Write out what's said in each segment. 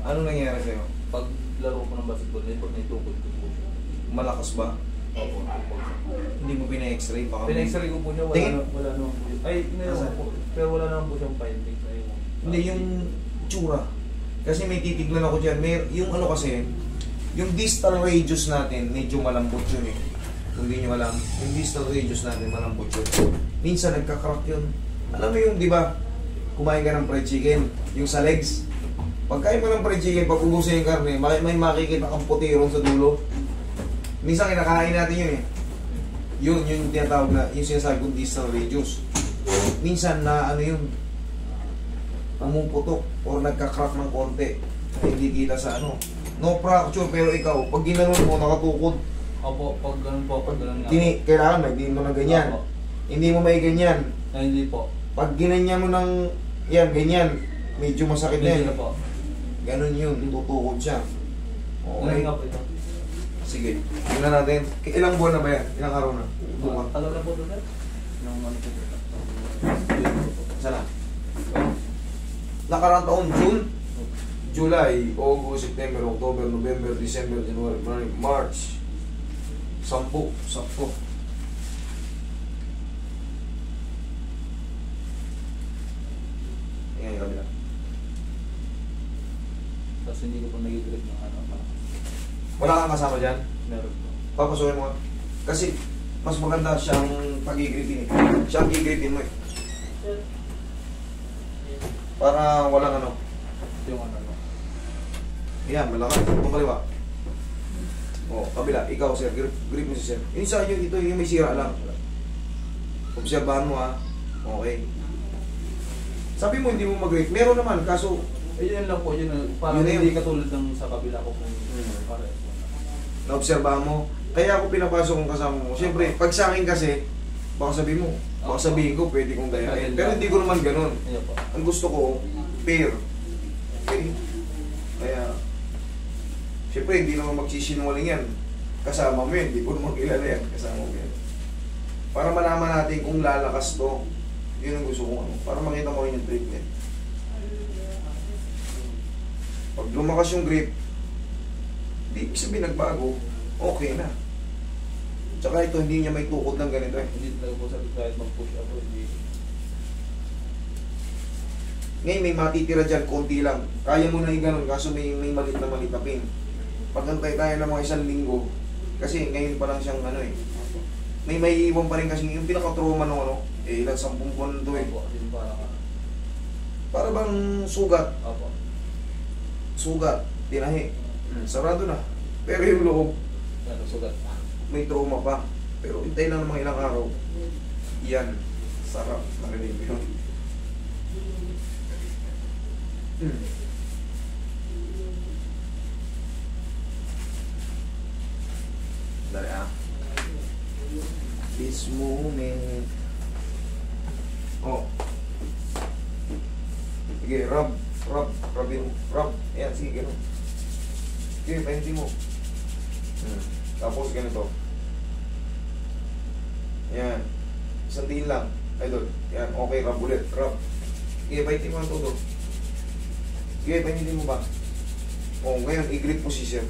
Ano nangyari sa'yo? Pag laro ko ng basketball, naitukod ko po siya. Malakas ba? Opo, tukod. Hindi mo pina-x-ray? Baka Pina-x-ray ko po niya, Tingin? wala naman po siya. Ay, Nasaan? po. Pero wala naman po siyang findings. Hindi, yung tsura. Kasi may titignan ako dyan. Yung ano kasi, yung distal radius natin, medyo malambot yun eh. Kung hindi nyo alam, yung distal radius natin, malambot yun. Minsan nagka-crack yun. Alam mo yung, di ba, kumain ka ng fried chicken, yung sa legs. Pagkain mo ng fried chicken, pag ubusin yung karne, may makikita kang puti ron sa dulo. Minsan kinakain natin yun eh. Yung tinatawag na, yung sinasabi kong distal radius. Minsan na ano yun, pumuputok or nagka-crack ng konti. Hindi kita sa ano. No fracture, pero ikaw, pag ginanon mo, nakatukod. Opo, pag ganun po, pag ganun nga. Kailangan may din mo na ganyan. Opo. Hindi mo may ganyan. Ay, hindi po. Pag ginanya mo ng, yan, ganyan, medyo masakit na Hindi yan. na po. Ganun yun, tutukod siya. Ganun Okay. nga po ito. Sige, tingnan natin. Ilang buwan na ba yan? Ilang araw na? Buwan. Tagal na po ito, sir? Nung ano po ito? Sana. Nakarang taon, June, July, August, September, October, November, December, January, February, March. 10, sakto. Ayan yung kabila. Tapos hindi ko po nag-grip ng ano. Wala kang kasama dyan? Meron po. Papasukin mo nga. Kasi mas maganda siyang pag-i-gripin eh. Siyang i-gripin mo eh. Para walang ano. Yung ano. Yan, malakas. Itong kaliwa. O, kabila. Ikaw, sir. Grip mo si sir. Yung isa yun, ito yung may sira lang. Obserbahan mo ha. Okay. Sabi mo hindi mo mag-grip. Meron naman, kaso Eh, yun lang po. Yun, parang Yun na hindi yun. katulad ng sa kabila ko kung pares. naobserbahan mo. Kaya ako pinapasok kong kasama mo. Siyempre, pag sa akin kasi, baka sabihin mo, baka sabihin ko, pwede kong dayain. Pero hindi ko naman ganun. Ayun po. Ang gusto ko, pair. Okay? Kaya, siyempre, hindi naman magsisinungaling yan. Kasama mo yun, hindi ko naman kilala yan. Kasama mo yan. Para malaman natin kung lalakas to, yun ang gusto ko. Para makita mo rin yung treatment. Pag lumakas yung grip, di ibig sabihin nagbago, okay na. Tsaka ito, hindi niya may tukod ng ganito eh. Hindi talaga po sa kahit mag-push ako. Hindi. Ngayon may matitira dyan, konti lang. Kaya mo na yung ganun, kaso may malit na pin. Pagantay tayo ng mga 1 linggo, kasi ngayon pa lang siyang ano eh. May iwan pa rin kasi yung pinaka-trauma ng ano, eh ilang 10 buwan to eh. Opo. Yung parang Para bang sugat, opo. tinahi. Sarado na. Pero yung loob, Ano, sugat. may trauma pa. Pero hintay lang ng mga ilang araw. Yan. Sarap. Narinig mo yun. Dali ah. This moment. Oh. Sige, rub. Ayan, sige, gano'n. Sige, pahinti mo. Tapos ganito. Ayan. Isang din lang. Idol. Ayan, okay, rub ulit. Rub. Sige, pahinti mo ang todo. Sige, pahinti mo ba? O, ngayon, i-grip mo si sir.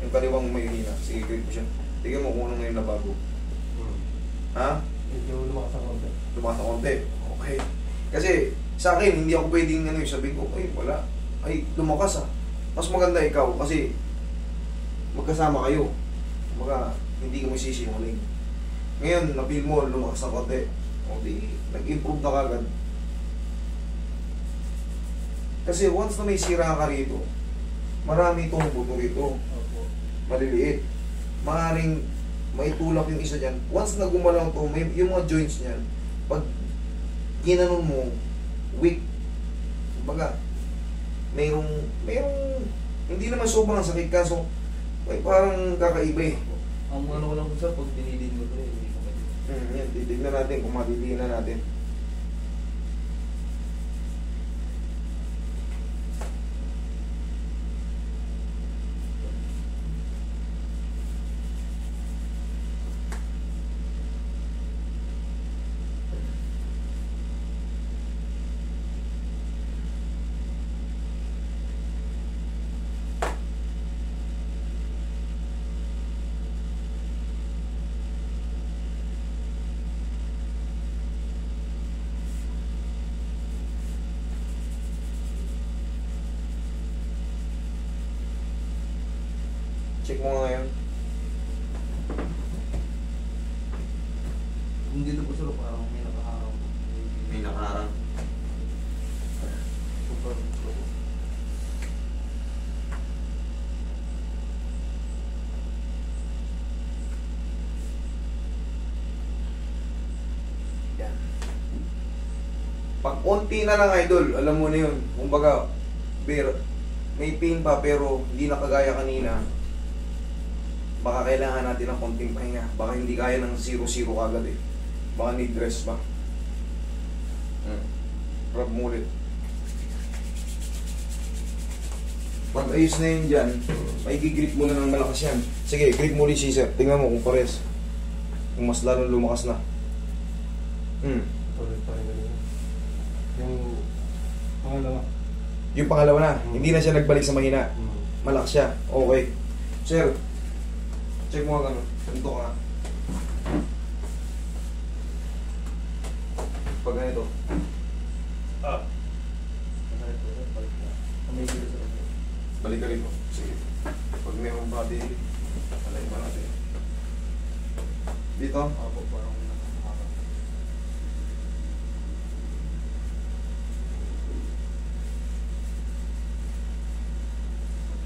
Yung kaliwang may hina. Sige, grip mo siya. Tignan mo kung ano ngayon na bago. Ha? Medyo lumakas ang konti. Lumakas na konti. Okay. Kasi, sa akin, hindi ako pwedeng ano, sabihin ko, ay, wala. Ay, lumakas ah. Mas maganda ikaw kasi magkasama kayo. Kumbaga, hindi ka masisimuling. Ngayon, na-feel mo, lumakas na konti. O di, nag-improve na kagad. Kasi once na may sira ka rito, marami itong buto rito. Opo. Maliliit. Maaaring maitulak yung isa dyan. Once na gumalaw to, may, yung mga joints niyan, pag ginanon mo, weak. Kumbaga, mayroong, hindi naman sobrang sakit kaso, may parang kakaiba eh. Ang ano ko lang po sir, pag dinidin mo ito, hindi ko pwede. Yan, titignan natin kung matitignan natin. Check mo nga ngayon. Kung dito po sir, parang may nakaharang. May nakaharang. Super. Yan. Pag konti na lang idol, alam mo na yun. Kumbaga, may pain pa pero hindi na kagaya kanina. Baka kailangan natin ng konting pahinga. Baka hindi kaya ng 0-0 kagad eh. Baka need rest pa. Rub mo ulit. Pag ayos na yun dyan, may gigrip mo na ng malakas yan. Sige, grip mo ulit si sir. Tingnan mo kung pares. Kung mas lalong lumakas na. Ulit pa rin ganun. Yung pangalawa. Yung pangalawa na, hindi na siya nagbalik sa mahina. Malakas siya. Okay. Sir, check mo nga gano'n. Ganito ka. Pag ganito. Balik ka rito. Sige. Pag mayroong body, palayin pa natin. Dito. Ako parang nakaharang.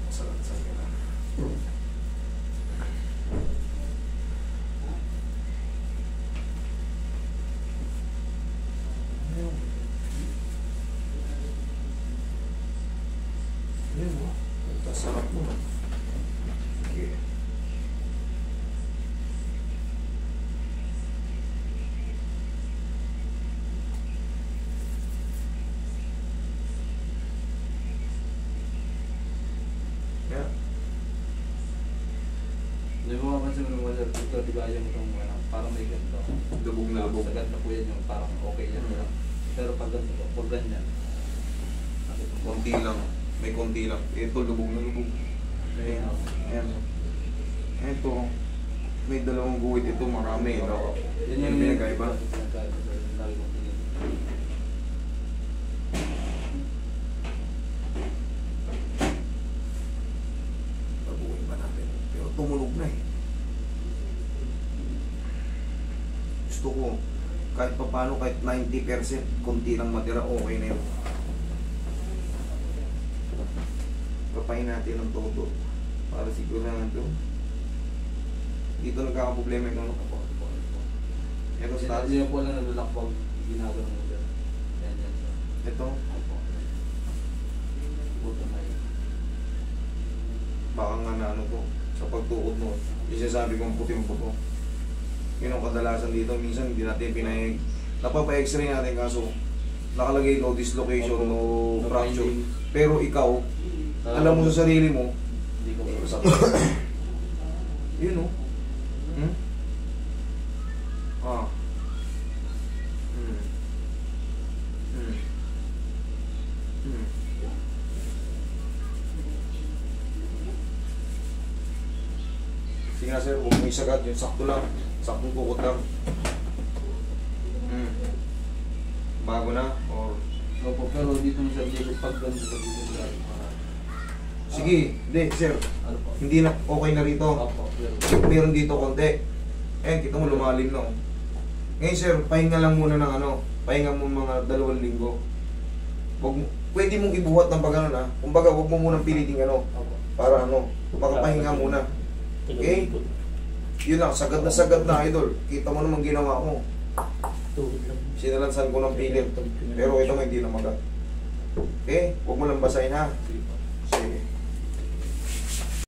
Masalat-sal ka na. Ayun mo. Sarap mo. Sige. Yeah. Hindi mo mapansin mo naman sir, ito di ba yung itong parang may ganito. Lubog na lubog. Sagad na po yan yung parang okay yan. Pero pag ganito, pag ganyan. Konti lang. May konti lang. Ito, lubog na lubog. Ayan. Ayan. Ito. May dalawang guhit ito. Marami. No? Yan Yung pinagkaiba. Pinagkaiba sir, yung lagi kong tingin. Babuhin pa natin. Pero tumulog na eh. Gusto ko, kahit pa paano, kahit 90%, konti lang matira, okay na yun. Papahin natin ng todo para sigurado. Dito nagkakaproblema yung ano. Ito sa Hindi na po lang nalalakbag ginagawa mo sir. Yan yan sir. ito, Opo. Buto na yun. baka nga na ano to, sa pagtuod mo, isasabi kong puting puto. Yun ang kadalasan dito, minsan hindi natin pinahig. Napapa-x-ray natin kaso nakalagay no dislocation, no fracture. Pero ikaw, alam mo sa sarili mo, Hindi ko po sakit. Yun o. Hmm? Ah. Hmm. Hmm. Hmm. Sige na sir, huwag mo isagad yun. Sakto lang. Saktong kukot lang. Hmm. Bago na? Or... Opo, pero dito mo sir, dito pag ganito sa dito sir. Sige, hindi sir. Ano po? Hindi na, okay na rito. Opo, pero Meron dito konti. Kita mo lumalim na. Oh. Ngayon sir, pahinga lang muna ng ano. Pahinga mo mga 2 linggo. Pwede mong ibuhat ng pag ano na. Kumbaga, huwag mo munang piliting ano. opo. Para ano, makapahinga muna. Okay? Yun lang, sagad na idol. Kita mo naman ginawa mo. Sinalansan ko ng pilit. Pero ito hindi na magat. Okay? Huwag mo lang basahin ha. Sige po. Sige.